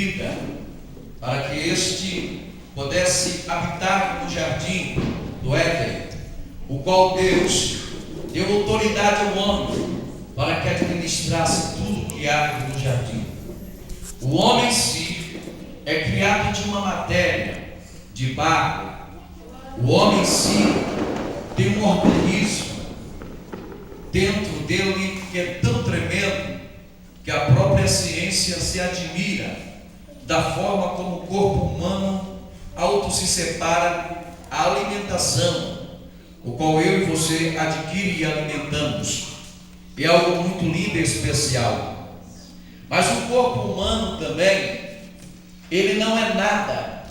vida, para que este pudesse habitar no jardim do Éden, o qual Deus deu autoridade ao homem para que administrasse tudo que há no jardim. O homem em si é criado de uma matéria, de barro. O homem em si tem um organismo dentro dele que é tão tremendo que a própria ciência se admira da forma como o corpo humano auto se separa a alimentação, o qual eu e você adquire e alimentamos. É algo muito lindo e especial. Mas o corpo humano também, ele não é nada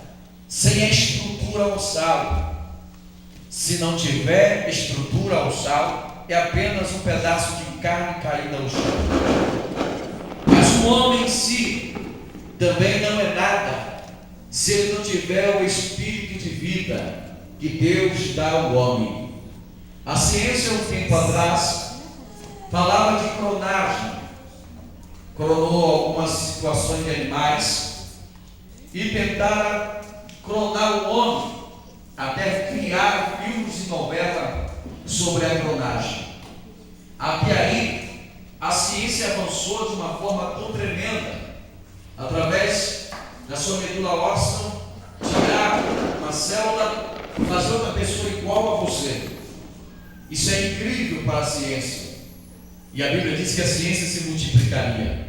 sem a estrutura ossal. Se não tiver estrutura ossal, é apenas um pedaço de carne caída ao chão. Mas o homem em si também não é nada se ele não tiver o espírito de vida que Deus dá ao homem. A ciência, um tempo atrás, falava de clonagem, clonou algumas situações de animais e tentaram clonar o homem, até criar filmes e novelas sobre a clonagem. Até aí, a ciência avançou de uma forma tão tremenda, através da sua medula óssea, tirar uma célula, fazer outra pessoa igual a você. Isso é incrível para a ciência. E a Bíblia diz que a ciência se multiplicaria.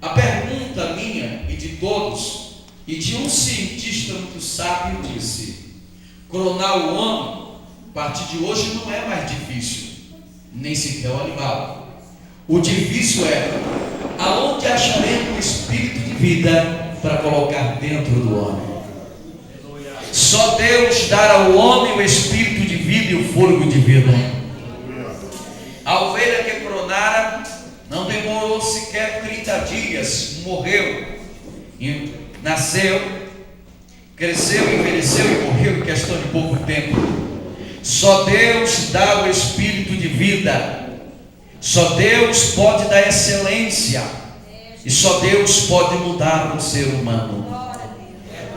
A pergunta minha e de todos, e de um cientista muito sábio, disse: clonar o homem, a partir de hoje, não é mais difícil, nem sequer o animal. O difícil é aonde acharemos o espírito de vida para colocar dentro do homem. Só Deus dará ao homem o espírito de vida e o fôlego de vida. A ovelha que clonara não demorou sequer 30 dias, morreu, e nasceu, cresceu, envelheceu e morreu em questão de pouco tempo. Só Deus dá o espírito de vida. Só Deus pode dar excelência. E só Deus pode mudar o ser humano.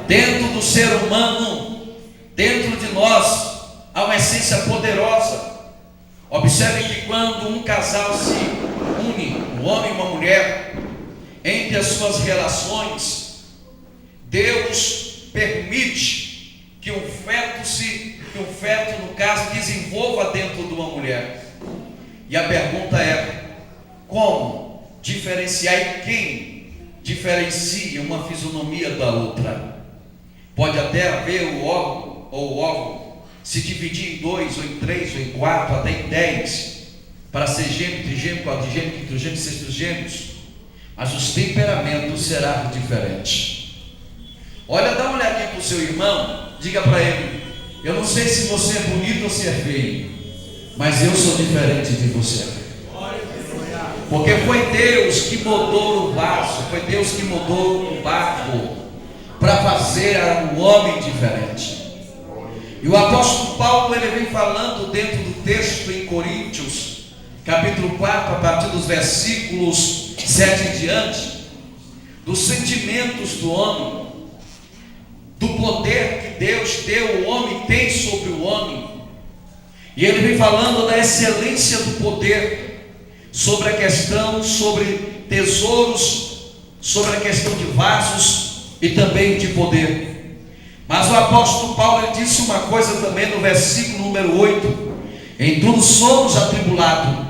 Dentro do ser humano, dentro de nós, há uma essência poderosa. Observe que quando um casal se une, um homem e uma mulher, entre as suas relações, Deus permite que um feto, no caso, desenvolva dentro de uma mulher. E a pergunta é: como diferenciar e quem diferencia uma fisionomia da outra? Pode até haver o óvulo se dividir em 2, ou em 3, ou em 4, até em 10, para ser gêmeo, trigêmeo, quadrigêmeo, quintrigêmeo, sextogêmeos, mas os temperamentos serão diferentes. Olha, dá uma olhadinha para o seu irmão, diga para ele: eu não sei se você é bonito ou se é feio, mas eu sou diferente de você. Porque foi Deus que moldou o vaso, foi Deus que moldou o barro para fazer um homem diferente. E o apóstolo Paulo, ele vem falando dentro do texto em Coríntios, capítulo 4, a partir dos versículos 7 em diante, dos sentimentos do homem, do poder que Deus deu, o homem tem sobre o homem. E ele vem falando da excelência do poder, sobre a questão, sobre tesouros, sobre a questão de vasos e também de poder. Mas o apóstolo Paulo, ele disse uma coisa também no versículo número 8: em tudo somos atribulados,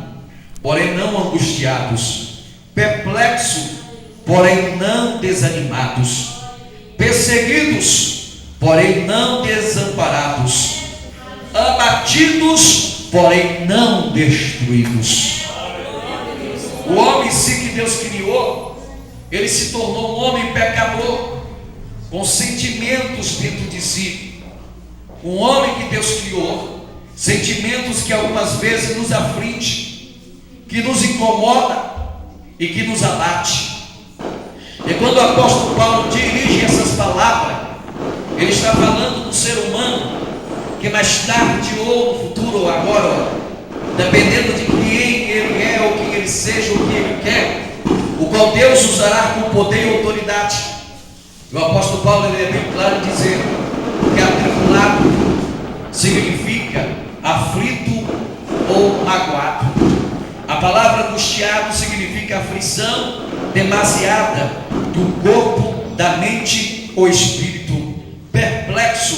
porém não angustiados, perplexos, porém não desanimados, perseguidos, porém não desamparados, abatidos, porém não destruídos. O homem em si que Deus criou, ele se tornou um homem pecador, com sentimentos dentro de si. Um homem que Deus criou, sentimentos que algumas vezes nos aflige, que nos incomoda e que nos abate. E quando o apóstolo Paulo dirige essas palavras, ele está falando do ser humano que mais tarde ou no futuro ou agora, dependendo de quem ele é ou quem ele seja ou o que ele quer, o qual Deus usará com poder e autoridade O apóstolo Paulo ele é bem claro em dizer que atribulado significa aflito ou magoado. A palavra angustiado significa aflição demasiada do corpo, da mente ou espírito. Perplexo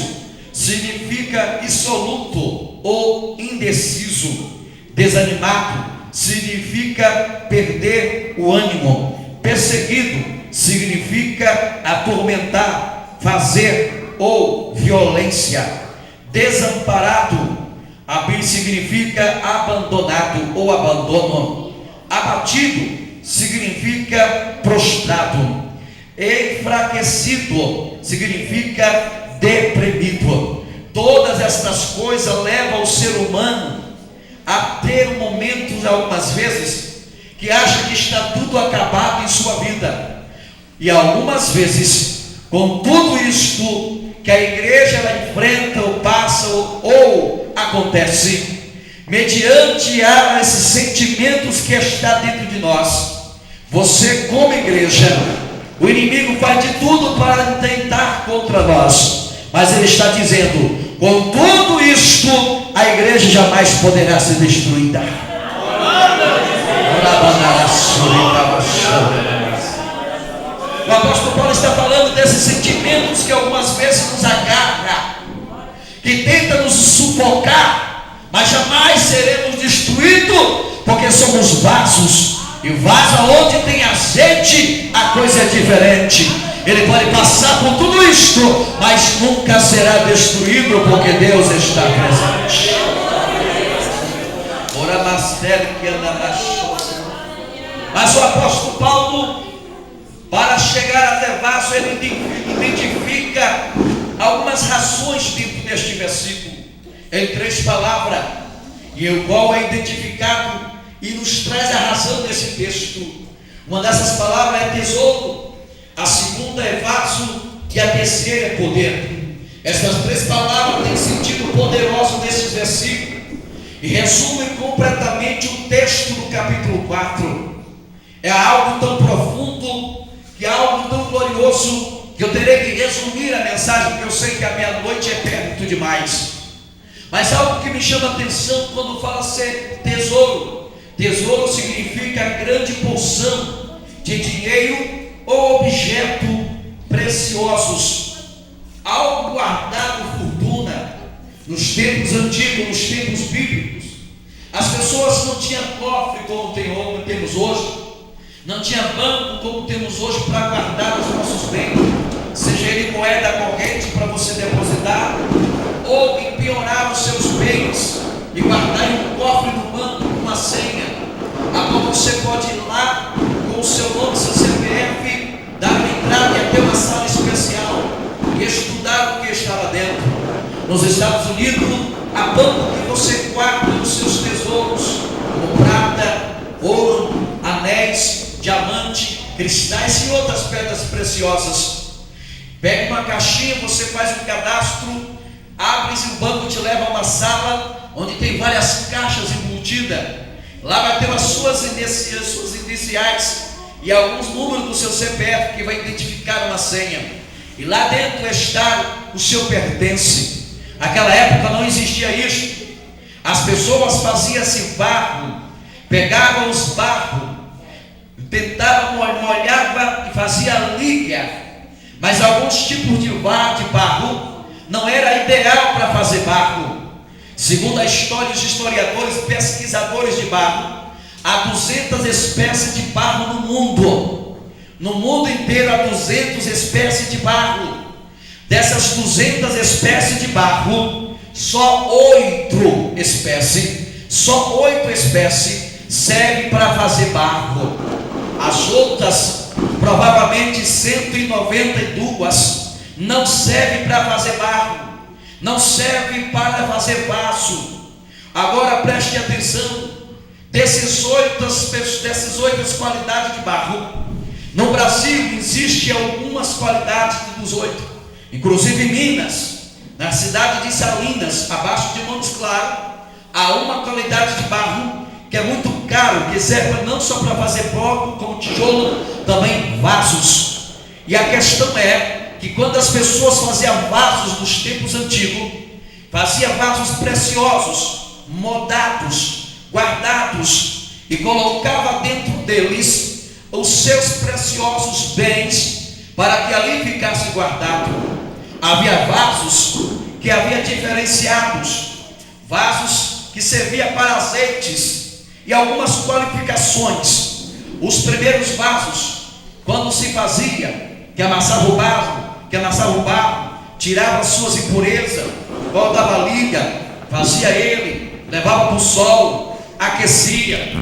significa insoluto ou indeciso. Desanimado significa perder o ânimo. Perseguido significa atormentar, fazer ou violência. Desamparado significa abandonado ou abandono. Abatido significa prostrado. Enfraquecido significa deprimido. Todas estas coisas levam o ser humano a ter momentos, algumas vezes, que acha que está tudo acabado em sua vida. E algumas vezes, com tudo isto que a igreja ela enfrenta ou passa ou acontece, mediante a esses sentimentos que está dentro de nós, você como igreja, o inimigo faz de tudo para tentar contra nós, mas ele está dizendo: com tudo isto, a igreja jamais poderá ser destruída. O apóstolo Paulo está falando desses sentimentos que algumas vezes nos agarra, que tenta nos sufocar, mas jamais seremos destruídos, porque somos vasos, e vaso onde tem azeite, a coisa é diferente. Ele pode passar por tudo isto, mas nunca será destruído, porque Deus está presente. Mas o apóstolo Paulo, para chegar até vaso, ele identifica algumas razões dentro deste versículo, em 3 palavras, e o qual é identificado e nos traz a razão desse texto. Uma dessas palavras é tesouro, a segunda é vaso e a terceira é poder. Essas 3 palavras têm sentido poderoso nesses versículos e resumem completamente o texto do capítulo 4. É algo tão profundo, que é algo tão glorioso, que eu terei que resumir a mensagem, porque eu sei que a meia-noite é perto demais. Mas algo que me chama a atenção quando fala ser tesouro. Tesouro significa grande porção de dinheiro ou objeto preciosos, algo guardado, fortuna. Nos tempos antigos, nos tempos bíblicos, as pessoas não tinham cofre como temos hoje, não tinha banco como temos hoje para guardar os nossos bens, seja ele moeda corrente para você depositar, ou empenhorar os seus bens e guardar em um cofre no banco com uma senha, a qual você pode ir lá com o seu nome, seu CPF, dar uma entrada e até uma sala especial e estudar o que estava dentro. Nos Estados Unidos, há banco que você guarda os seus tesouros, como prata, ouro, anéis, diamante, cristais e outras pedras preciosas. Pega uma caixinha, você faz um cadastro, abre e o banco te leva a uma sala onde tem várias caixas embutidas. Lá vai ter as suas iniciais e alguns números do seu CPF que vai identificar uma senha. E lá dentro está o seu pertence. Naquela época não existia isso. As pessoas faziam-se barro, pegavam os barros, tentavam molhava e fazia liga. Mas alguns tipos de barro não era ideal para fazer barro. Segundo a história dos historiadores, pesquisadores de barro, há 200 espécies de barro no mundo. No mundo inteiro há 200 espécies de barro. Dessas 200 espécies de barro, só 8 espécies servem para fazer barro. As outras, provavelmente 192, não servem para fazer barro, não servem para fazer vaso. Agora preste atenção, dessas 8 qualidades de barro, no Brasil existem algumas qualidades dos 8. Inclusive em Minas, na cidade de Salinas, abaixo de Montes Claros, há uma qualidade de barro que é muito caro, que serve não só para fazer bloco, como tijolo, também vasos. E a questão é que quando as pessoas faziam vasos nos tempos antigos, faziam vasos preciosos, moldados, guardados, e colocava dentro deles os seus preciosos bens, para que ali ficasse guardado. Havia vasos que havia diferenciados, vasos que serviam para azeites e algumas qualificações. Os primeiros vasos, quando se fazia, que amassava o barro, tirava as suas impurezas, voltava a liga, fazia ele, levava para o sol, aquecia,